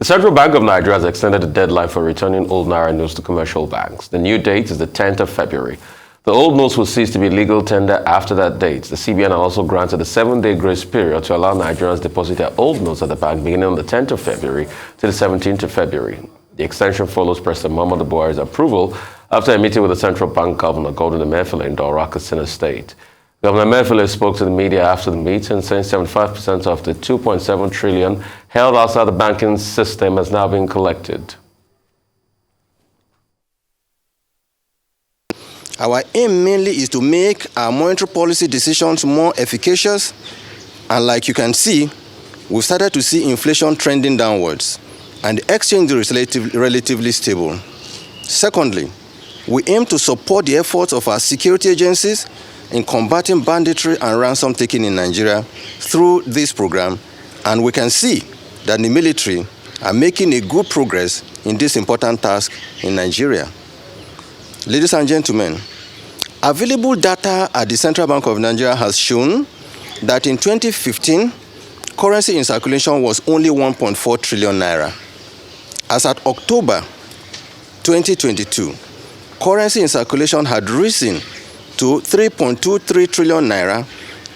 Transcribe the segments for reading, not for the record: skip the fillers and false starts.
Central Bank of Nigeria has extended the deadline for returning old Naira notes to commercial banks. The new date is the 10th of February. The old notes will cease to be legal tender after that date. The CBN has also granted a 7-day grace period to allow Nigerians to deposit their old notes at the bank beginning on the 10th of February to the 17th of February. The extension follows President Muhammadu Buhari's approval after a meeting with the Central Bank Governor Golden Emefiele in Daura, Katsina State. Governor Emefiele spoke to the media after the meeting, saying 75% of the 2.7 trillion held outside the banking system has now been collected. Our aim mainly is to make our monetary policy decisions more efficacious, and like you can see, we've started to see inflation trending downwards, and the exchange is relatively stable. Secondly, we aim to support the efforts of our security agencies in combating banditry and ransom taking in Nigeria through this program, and we can see that the military are making a good progress in this important task in Nigeria. Ladies and gentlemen, available data at the Central Bank of Nigeria has shown that in 2015, currency in circulation was only 1.4 trillion naira. As at October 2022, currency in circulation had risen to 3.23 trillion naira,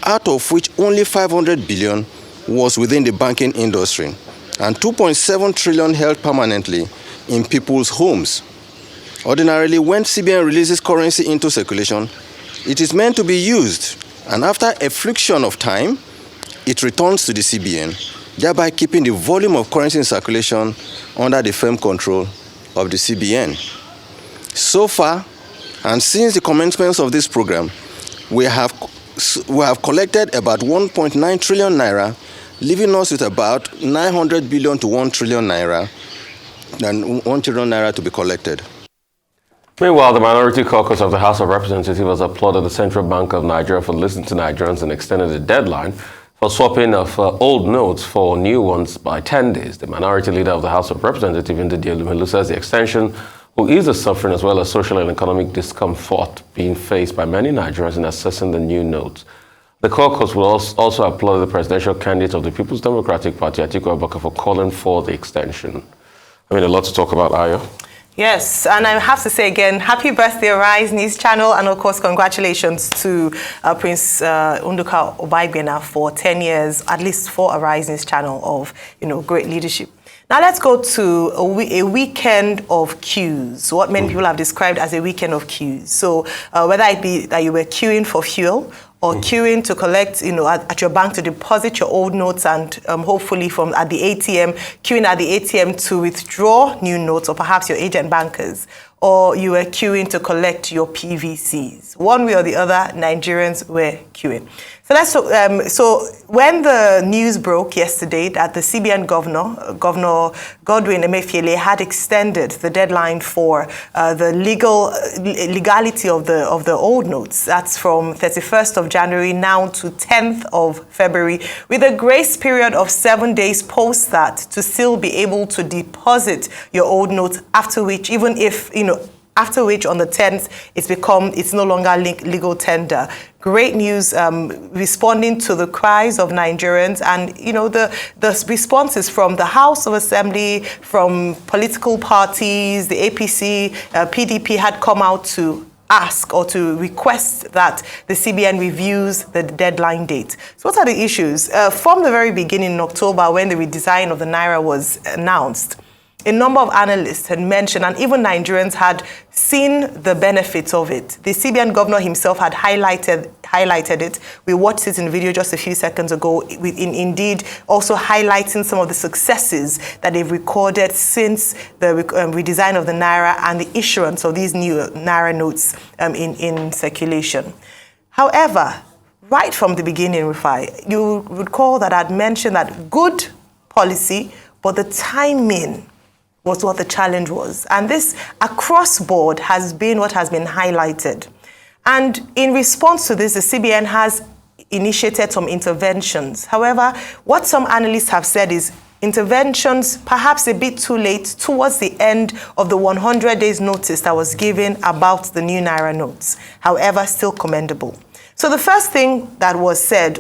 out of which only 500 billion was within the banking industry, and 2.7 trillion held permanently in people's homes. Ordinarily, when CBN releases currency into circulation, it is meant to be used, and after a friction of time, it returns to the CBN, thereby keeping the volume of currency in circulation under the firm control of the CBN. So far, and since the commencement of this program, we have collected about 1.9 trillion naira, leaving us with about 900 billion to 1 trillion naira, and 1 trillion naira to be collected. Meanwhile, the Minority Caucus of the House of Representatives has applauded the Central Bank of Nigeria for listening to Nigerians and extended the deadline for swapping of old notes for new ones by 10 days. The Minority Leader of the House of Representatives, Ndidi Elumelu, says the extension will ease the suffering as well as social and economic discomfort being faced by many Nigerians in assessing the new notes. The caucus will also applaud the presidential candidate of the People's Democratic Party, Atiku Abubakar, for calling for the extension. I mean, a lot to talk about, Ayo. Yes, and I have to say again, happy birthday, Arise News Channel, and of course, congratulations to Prince Unduka Obaigwena for 10 years, at least for Arise News Channel, of great leadership. Now let's go to a weekend of queues, what many people have described as a weekend of queues. So whether it be that you were queuing for fuel or queuing to collect, at your bank to deposit your old notes, and hopefully at the ATM, queuing at the ATM to withdraw new notes, or perhaps your agent bankers, or you were queuing to collect your PVCs. One way or the other, Nigerians were queuing. So when the news broke yesterday that the CBN Governor Godwin Emefiele, had extended the deadline for the legality of the old notes, that's from 31st of January now to 10th of February, with a grace period of 7 days post that to still be able to deposit your old notes, after which, after which on the 10th, it's no longer legal tender. Great news, responding to the cries of Nigerians, and the responses from the House of Assembly, from political parties, the APC, PDP had come out to ask or to request that the CBN reviews the deadline date. So what are the issues? From the very beginning in October, when the redesign of the Naira was announced, a number of analysts had mentioned, and even Nigerians had seen the benefits of it. The CBN governor himself had highlighted it. We watched it in video just a few seconds ago, indeed also highlighting some of the successes that they've recorded since the redesign of the Naira and the issuance of these new Naira notes in circulation. However, right from the beginning, Rufai, you recall that I'd mentioned that good policy, but the timing was what the challenge was. And this, across board, has been what has been highlighted. And in response to this, the CBN has initiated some interventions. However, what some analysts have said is interventions perhaps a bit too late towards the end of the 100 days notice that was given about the new Naira notes. However, still commendable. So the first thing that was said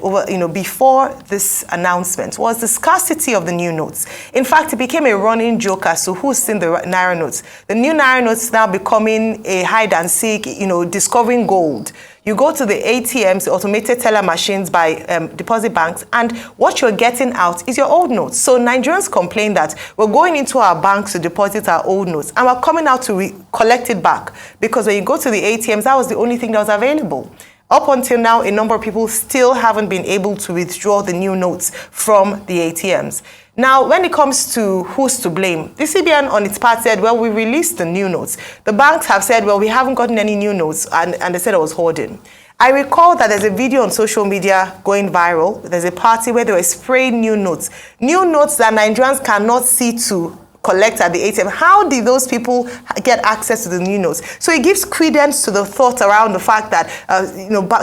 before this announcement was the scarcity of the new notes. In fact, it became a running joke as to who's seen the Naira notes. The new Naira notes now becoming a hide and seek, discovering gold. You go to the ATMs, the automated teller machines by deposit banks, and what you're getting out is your old notes. So Nigerians complain that we're going into our banks to deposit our old notes, and we're coming out to collect it back, because when you go to the ATMs, that was the only thing that was available. Up until now, a number of people still haven't been able to withdraw the new notes from the ATMs. Now, when it comes to who's to blame, the CBN on its part said, well, we released the new notes. The banks have said, well, we haven't gotten any new notes, and they said it was hoarding. I recall that there's a video on social media going viral. There's a party where they were spraying new notes that Nigerians cannot see to collect at the ATM. How did those people get access to the new notes? So it gives credence to the thought around the fact that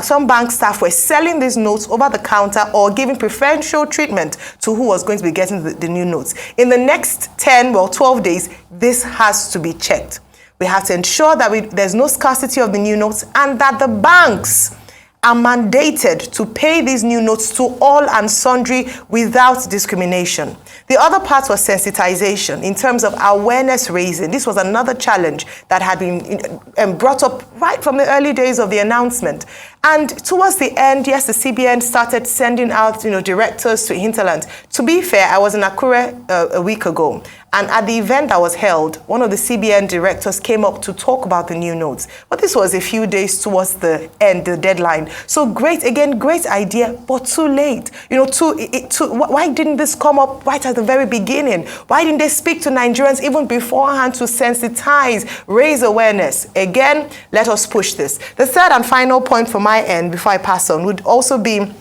some bank staff were selling these notes over the counter or giving preferential treatment to who was going to be getting the new notes. In the next 12 days, this has to be checked. We have to ensure that there's no scarcity of the new notes, and that the banks are mandated to pay these new notes to all and sundry without discrimination. The other part was sensitization in terms of awareness raising. This was another challenge that had been brought up right from the early days of the announcement. And towards the end, yes, the CBN started sending out, directors to hinterland. To be fair, I was in Akure a week ago, and at the event that was held, one of the CBN directors came up to talk about the new notes. But this was a few days towards the end, the deadline. So great idea, but too late. Why didn't this come up right at the very beginning? Why didn't they speak to Nigerians even beforehand to sensitize, raise awareness? Again, let us push this. The third and final point from my end, before I pass on, would also be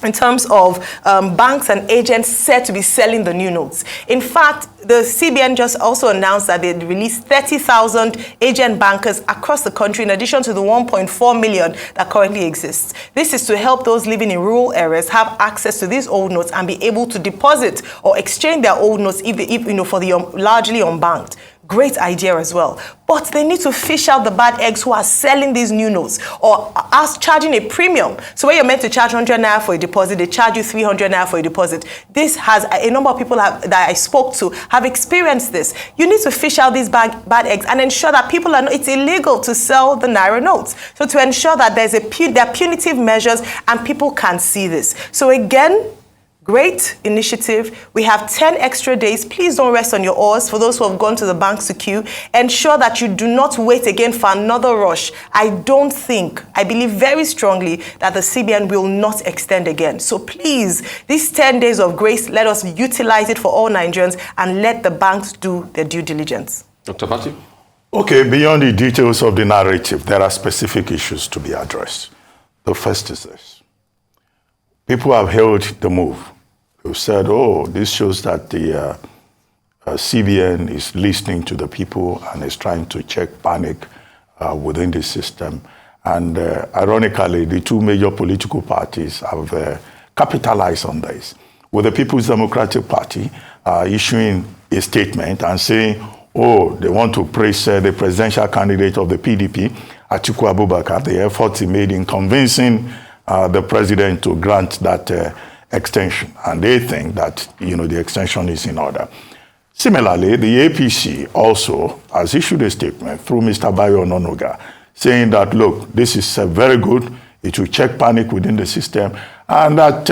in terms of banks and agents said to be selling the new notes. In fact, the CBN just also announced that they released 30,000 agent bankers across the country, in addition to the 1.4 million that currently exists. This is to help those living in rural areas have access to these old notes and be able to deposit or exchange their old notes for the largely unbanked. Great idea as well. But they need to fish out the bad eggs who are selling these new notes or charging a premium. So where you're meant to charge 100 Naira for a deposit, they charge you 300 Naira for a deposit. This has a number of people that I spoke to have experienced this. You need to fish out these bad eggs and ensure that people it's illegal to sell the Naira notes. So to ensure that there are punitive measures and people can see this. So again, great initiative. We have 10 extra days. Please don't rest on your oars. For those who have gone to the banks to queue, ensure that you do not wait again for another rush. I believe very strongly that the CBN will not extend again. So please, these 10 days of grace, let us utilize it for all Nigerians and let the banks do their due diligence. Dr. Patti? Okay, beyond the details of the narrative, there are specific issues to be addressed. The first is this. People have hailed the move. They've said, this shows that the CBN is listening to the people and is trying to check panic within the system. And ironically, the two major political parties have capitalized on this, with the People's Democratic Party issuing a statement and saying, they want to praise the presidential candidate of the PDP, Atiku Abubakar, the efforts he made in convincing the president to grant that extension. And they think that, the extension is in order. Similarly, the APC also has issued a statement through Mr. Bayo Ononuga saying that, look, this is very good. It will check panic within the system. And that,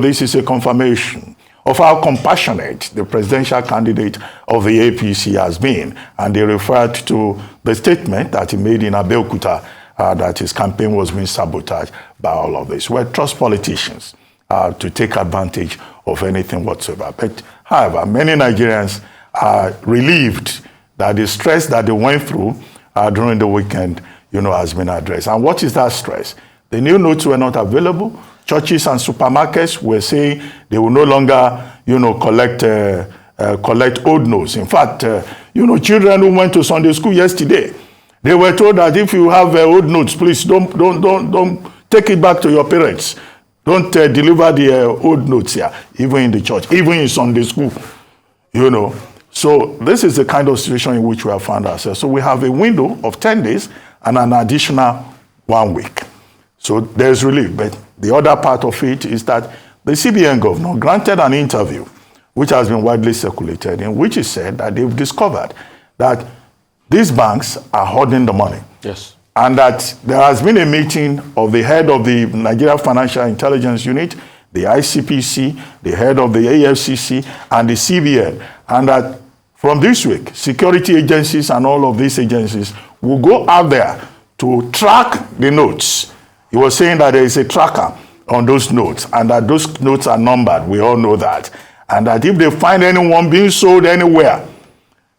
this is a confirmation of how compassionate the presidential candidate of the APC has been. And they referred to the statement that he made in Abeokuta that his campaign was being sabotaged by all of this. We trust politicians to take advantage of anything whatsoever. But however, many Nigerians are relieved that the stress that they went through during the weekend, has been addressed. And what is that stress? The new notes were not available. Churches and supermarkets were saying they will no longer, collect old notes. In fact, children who went to Sunday school yesterday, they were told that if you have old notes, please don't take it back to your parents. Don't deliver the old notes here, even in the church, even in Sunday school, So this is the kind of situation in which we have found ourselves. So we have a window of 10 days and an additional 1 week. So there's relief. But the other part of it is that the CBN governor granted an interview, which has been widely circulated, in which he said that they've discovered that these banks are hoarding the money. Yes. And that there has been a meeting of the head of the Nigeria Financial Intelligence Unit, the ICPC, the head of the AFCC, and the CBN. And that from this week, security agencies and all of these agencies will go out there to track the notes. He was saying that there is a tracker on those notes, and that those notes are numbered. We all know that. And that if they find anyone being sold anywhere,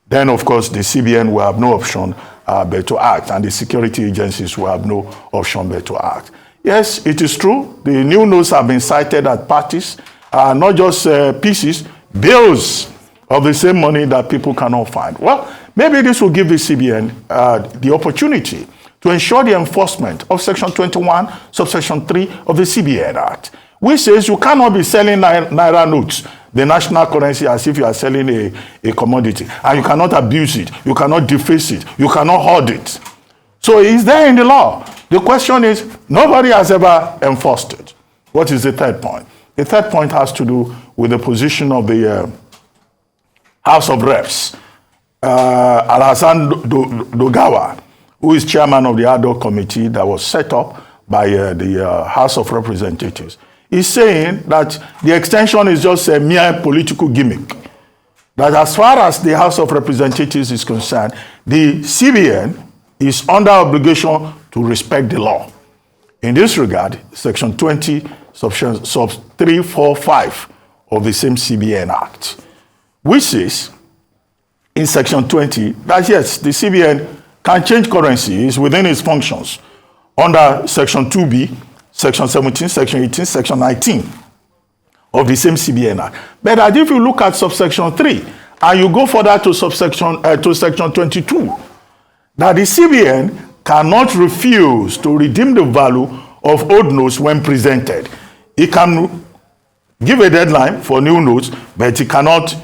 then of course the CBN will have no option but to act, and the security agencies will have no option but to act. Yes, it is true. The new notes have been cited at parties, not just pieces, bills of the same money that people cannot find. Well, maybe this will give the CBN the opportunity to ensure the enforcement of Section 21, subsection 3 of the CBN Act, which says you cannot be selling Naira notes, the national currency, as if you are selling a commodity, and you cannot abuse it, you cannot deface it, you cannot hoard it. So it's there in the law. The question is, nobody has ever enforced it. What is the third point? The third point has to do with the position of the House of Reps, Alhassan Dogawa, who is chairman of the ad hoc committee that was set up by the House of Representatives. He's saying that the extension is just a mere political gimmick. That as far as the House of Representatives is concerned, the CBN is under obligation to respect the law. In this regard, Section 20, sub 345 of the same CBN Act, which says in Section 20 that yes, the CBN can change currency, is within its functions under Section 2B, Section 17, Section 18, Section 19 of the same CBN Act. But that if you look at subsection 3 and you go further to Section 22, that the CBN cannot refuse to redeem the value of old notes when presented. It can give a deadline for new notes, but it cannot,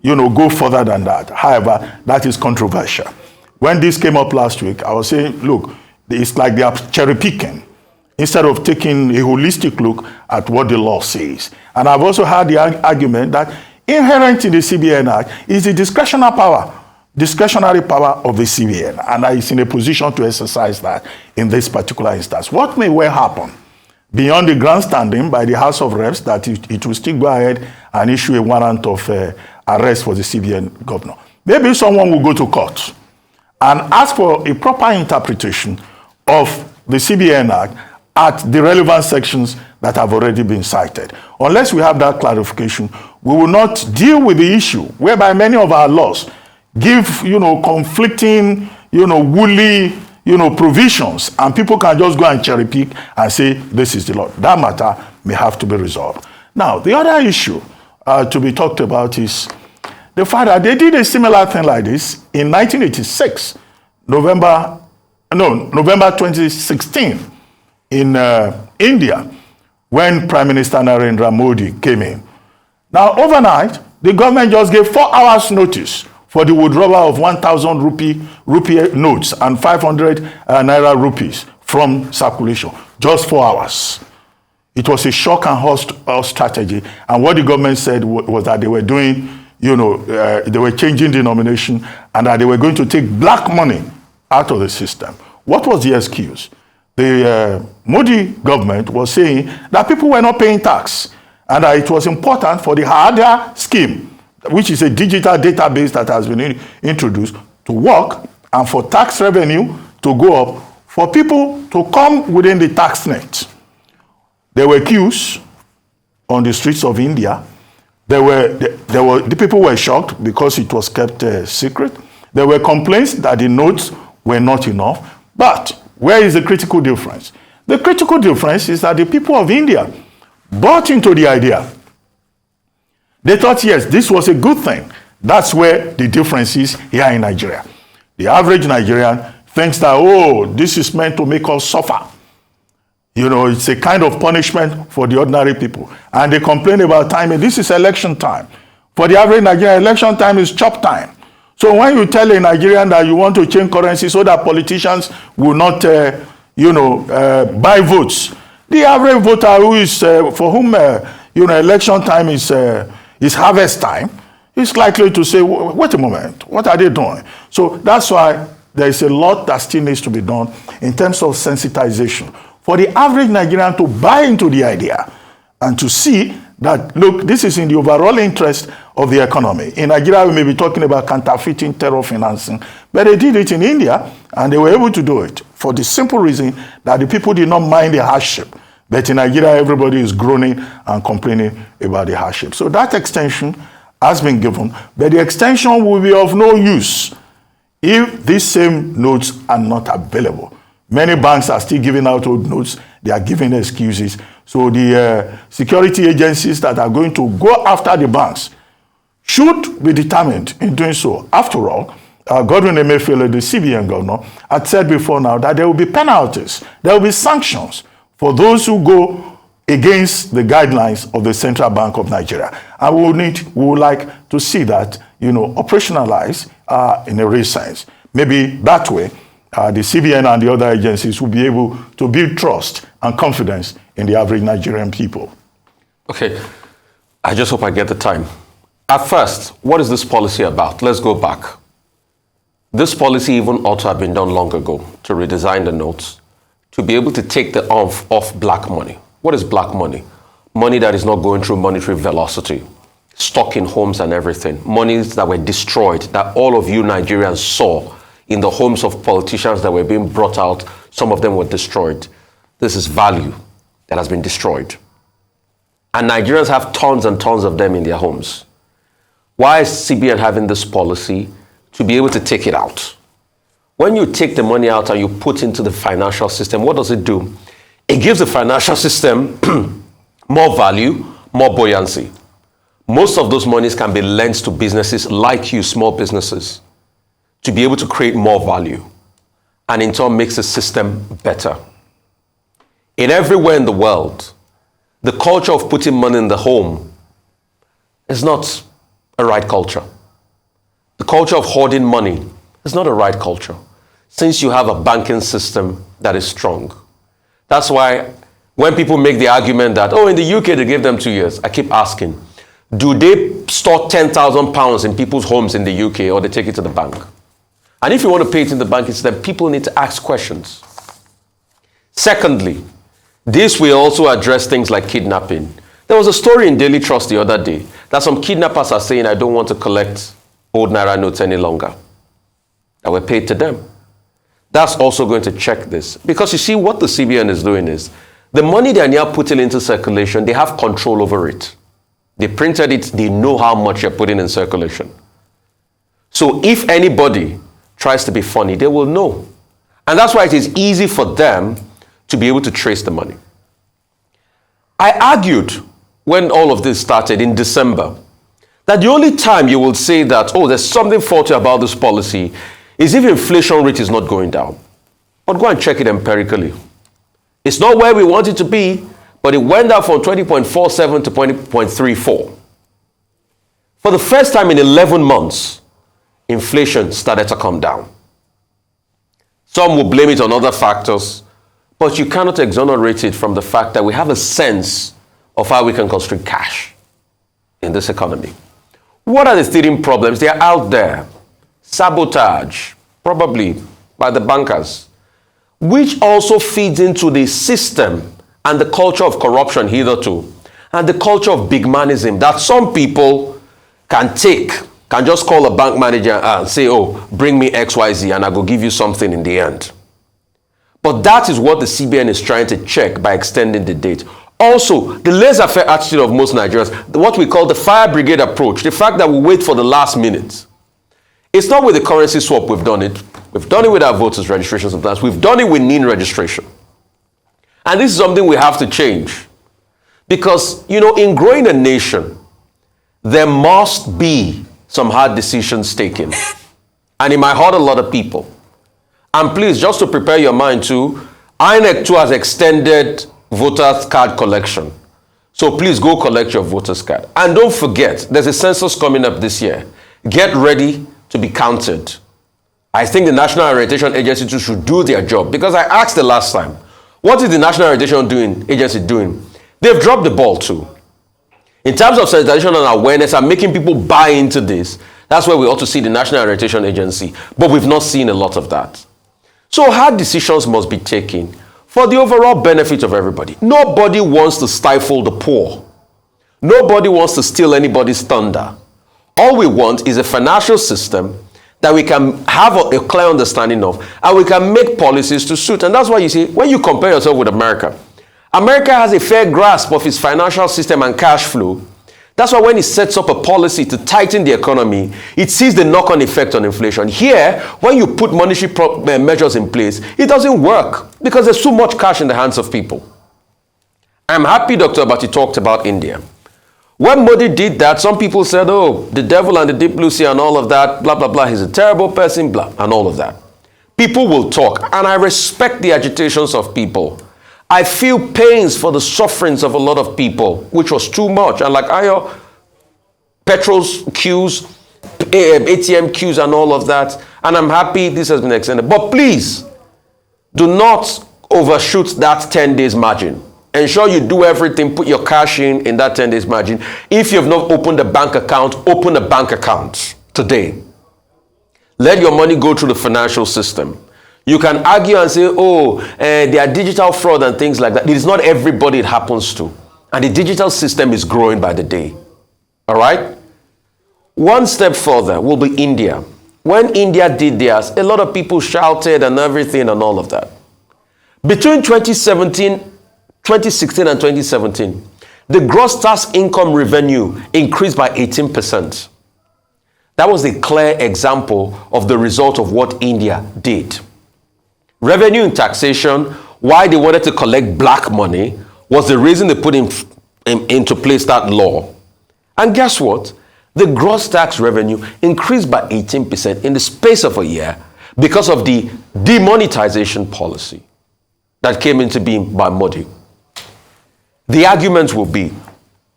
go further than that. However, that is controversial. When this came up last week, I was saying, look, it's like they are cherry picking instead of taking a holistic look at what the law says. And I've also had the argument that inherent in the CBN Act is the discretionary power of the CBN, and it's in a position to exercise that in this particular instance. What may well happen beyond the grandstanding by the House of Reps that it will still go ahead and issue a warrant of arrest for the CBN governor? Maybe someone will go to court and ask for a proper interpretation of the CBN Act at the relevant sections that have already been cited. Unless we have that clarification, we will not deal with the issue whereby many of our laws give, conflicting, woolly, provisions, and people can just go and cherry pick and say, this is the law. That matter may have to be resolved. Now, the other issue to be talked about is the fact that they did a similar thing like this in 1986, November 2016, in India, when Prime Minister Narendra Modi came in. Now, overnight, the government just gave 4 hours notice for the withdrawal of 1,000 rupee notes and 500 Naira rupees from circulation. Just 4 hours. It was a shock and horror strategy. And what the government said was that they were doing, they were changing denomination and that they were going to take black money out of the system. What was the excuse? The Modi government was saying that people were not paying tax and that it was important for the harder scheme, which is a digital database that has been introduced, to work and for tax revenue to go up, for people to come within the tax net. There were queues on the streets of India. The people were shocked because it was kept secret. There were complaints that the notes were not enough. But where is the critical difference? The critical difference is that the people of India bought into the idea. They thought, yes, this was a good thing. That's where the difference is here in Nigeria. The average Nigerian thinks that, oh, this is meant to make us suffer. It's a kind of punishment for the ordinary people. And they complain about timing. This is election time. For the average Nigerian, election time is chop time. So when you tell a Nigerian that you want to change currency so that politicians will not, buy votes. The average voter who is, for whom, election time is harvest time, is likely to say, wait a moment, what are they doing? So that's why there is a lot that still needs to be done in terms of sensitization for the average Nigerian to buy into the idea and to see that, look, this is in the overall interest of the economy. In Nigeria, we may be talking about counterfeiting, terror financing, but they did it in India, and they were able to do it for the simple reason that the people did not mind the hardship. But in Nigeria, everybody is groaning and complaining about the hardship. So that extension has been given, but the extension will be of no use if these same notes are not available. Many banks are still giving out old notes. They are giving excuses. So the security agencies that are going to go after the banks should be determined in doing so. After all, Godwin Emefiele, the CBN governor, had said before now that there will be penalties, there will be sanctions for those who go against the guidelines of the Central Bank of Nigeria. And we would like to see that, operationalized in a real sense. Maybe that way, the CBN and the other agencies will be able to build trust and confidence in the average Nigerian people. Okay, I just hope I get the time. At first, what is this policy about? Let's go back. This policy even ought to have been done long ago, to redesign the notes, to be able to take the off black money. What is black money? Money that is not going through monetary velocity, stuck in homes and everything. Monies that were destroyed, that all of you Nigerians saw in the homes of politicians that were being brought out. Some of them were destroyed. This is value that has been destroyed. And Nigerians have tons and tons of them in their homes. Why is CBN having this policy? To be able to take it out. When you take the money out and you put into the financial system, what does it do? It gives the financial system more value, more buoyancy. Most of those monies can be lent to businesses like you, small businesses, to be able to create more value, and in turn makes the system better. In everywhere in the world, the culture of putting money in the home is not a right culture. The culture of hoarding money is not a right culture, since you have a banking system that is strong. That's why when people make the argument that, in the UK they gave them 2 years, I keep asking, do they store £10,000 in people's homes in the UK, or they take it to the bank? And if you want to pay it in the banking system, people need to ask questions. Secondly, this will also address things like kidnapping. There was a story in Daily Trust the other day that some kidnappers are saying, I don't want to collect old Naira notes any longer, that were paid to them. That's also going to check this. Because you see, what the CBN is doing is, the money they are now putting into circulation, they have control over it. They printed it, they know how much you're putting in circulation. So if anybody tries to be funny, they will know. And that's why it is easy for them to be able to trace the money. I argued when all of this started in December that the only time you will say that, there's something faulty about this policy is if inflation rate is not going down. But go and check it empirically. It's not where we want it to be, but it went down from 20.47 to 20.34. For the first time in 11 months, inflation started to come down. Some will blame it on other factors, but you cannot exonerate it from the fact that we have a sense of how we can constrict cash in this economy. What are the steering problems? They are out there. Sabotage, probably by the bankers, which also feeds into the system and the culture of corruption hitherto, and the culture of big manism that some people can just call a bank manager and say, bring me XYZ and I will give you something in the end. But that is what the CBN is trying to check by extending the date. Also, the laissez-faire attitude of most Nigerians, what we call the fire brigade approach, the fact that we wait for the last minute. It's not with the currency swap we've done it. We've done it with our voters' registration sometimes. We've done it with NIN registration. And this is something we have to change. Because, in growing a nation, there must be some hard decisions taken. And it might hurt a lot of people. And please, just to prepare your mind too, INEC too has extended voters card collection. So please go collect your voters card. And don't forget, there's a census coming up this year. Get ready to be counted. I think the National Orientation Agency too should do their job, because I asked the last time, what is the National Orientation Agency doing? They've dropped the ball too. In terms of sensitization and awareness and making people buy into this, that's where we ought to see the National Orientation Agency. But we've not seen a lot of that. So hard decisions must be taken for the overall benefit of everybody. Nobody wants to stifle the poor. Nobody wants to steal anybody's thunder. All we want is a financial system that we can have a clear understanding of, and we can make policies to suit. And that's why you see, when you compare yourself with America, America has a fair grasp of its financial system and cash flow. That's why when it sets up a policy to tighten the economy, it sees the knock-on effect on inflation. Here, when you put monetary measures in place, it doesn't work because there's too much cash in the hands of people. I'm happy Dr. Abati talked about India. When Modi did that, some people said, oh, the devil and the deep blue sea and all of that, blah, blah, blah, he's a terrible person, blah, and all of that. People will talk, and I respect the agitations of people. I feel pains for the sufferings of a lot of people, which was too much. And like Ayo, petrol queues, ATM queues and all of that. And I'm happy this has been extended. But please, do not overshoot that 10 days margin. Ensure you do everything, put your cash in that 10 days margin. If you've not opened a bank account, open a bank account today. Let your money go through the financial system. You can argue and say, oh, they are digital fraud and things like that. It is not everybody it happens to. And the digital system is growing by the day. All right? One step further will be India. When India did theirs, a lot of people shouted and everything and all of that. Between 2016 and 2017, the gross tax income revenue increased by 18%. That was a clear example of the result of what India did. Revenue and taxation, why they wanted to collect black money, was the reason they put into place that law. And guess what? The gross tax revenue increased by 18% in the space of a year because of the demonetization policy that came into being by Modi. The argument will be,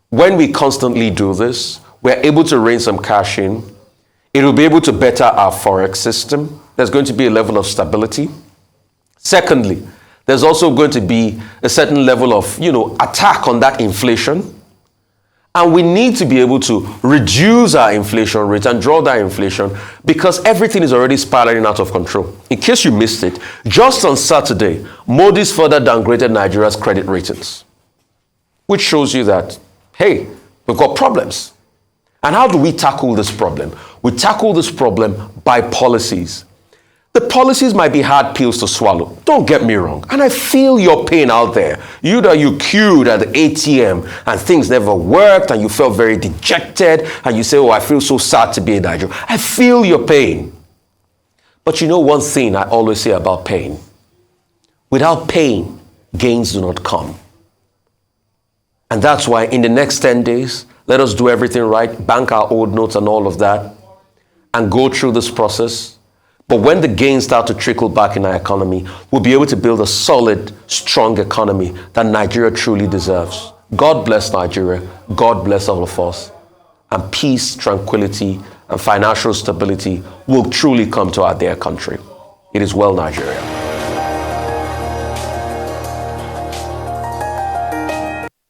when we constantly do this, we're able to rein some cash in. It will be able to better our forex system. There's going to be a level of stability. Secondly, there's also going to be a certain level of, attack on that inflation. And we need to be able to reduce our inflation rate and draw that inflation because everything is already spiraling out of control. In case you missed it, just on Saturday, Modi's further downgraded Nigeria's credit ratings, which shows you that, hey, we've got problems. And how do we tackle this problem? We tackle this problem by policies. The policies might be hard pills to swallow. Don't get me wrong. And I feel your pain out there. You queued at the ATM and things never worked and you felt very dejected and you say, oh, I feel so sad to be in Nigeria. I feel your pain. But you know one thing I always say about pain? Without pain, gains do not come. And that's why in the next 10 days, let us do everything right, bank our old notes and all of that, and go through this process. But when the gains start to trickle back in our economy, we'll be able to build a solid, strong economy that Nigeria truly deserves. God bless Nigeria. God bless all of us. And peace, tranquility, and financial stability will truly come to our dear country. It is well, Nigeria.